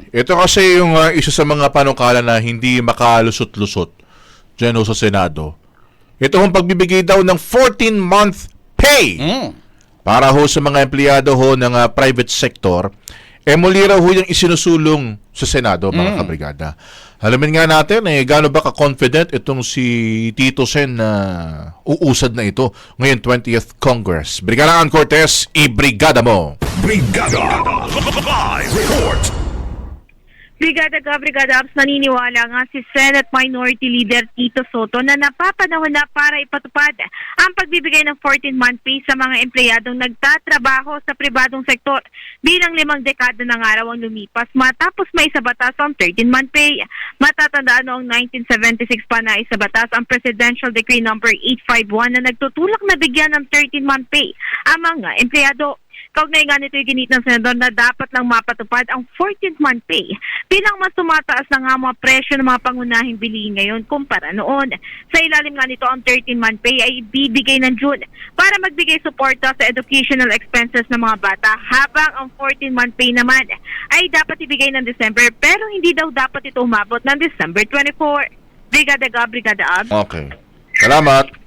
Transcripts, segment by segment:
Ito kasi yung isa sa mga panukala na hindi makalusot-lusot dyan ho sa Senado. Ito hong pagbibigay daw ng 14-month pay para ho sa mga empleyado ho ng private sector. Muli raw ho yung isinusulong sa Senado, mga kabrigada. Alamin nga natin, gaano ba ka-confident itong si Tito Sen na uusad na ito ngayon 20th Congress. Brigada Ann Cortez, i-brigada mo! Brigada Live Report. Brigada Ops, naniniwala nga si Senate Minority Leader Tito Soto na napapanahon na para ipatupad ang pagbibigay ng 14-month pay sa mga empleyadong nagtatrabaho sa pribadong sektor bilang 5 dekada ng araw ang lumipas matapos may isabatas ang 13-month pay. Matatandaan noong 1976 pa na isabatas ang Presidential Decree No. 851 na nagtutulak na bigyan ng 13-month pay ang mga empleyado. Kaugnay nga nito'y ginit ng senador na dapat lang mapatupad ang 14th month pay bilang mas tumataas na nga mga presyo ng mga pangunahing bilihin ngayon kumpara noon. Sa ilalim nga nito, ang 13-month pay ay ibibigay ng June para magbigay suporta sa educational expenses ng mga bata, habang ang 14-month pay naman ay dapat ibigay ng December pero hindi daw dapat ito umabot ng December 24. Brigada Ab. Okay. Salamat.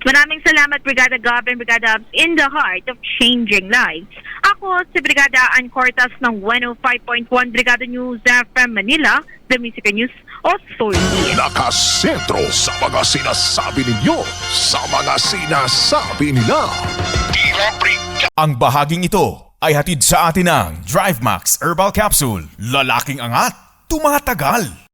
Maraming salamat, Brigada Gab and Brigada Abs, in the heart of changing lives. Ako si Brigada Ann Cortez ng 105.1 Brigada News FM Manila, The Music News Authority. Nakasentro sa mga sinasabi ninyo, sa mga sinasabi nila. Ang bahaging ito ay hatid sa atin ng DriveMax Herbal Capsule. Lalaking angat, tumatagal.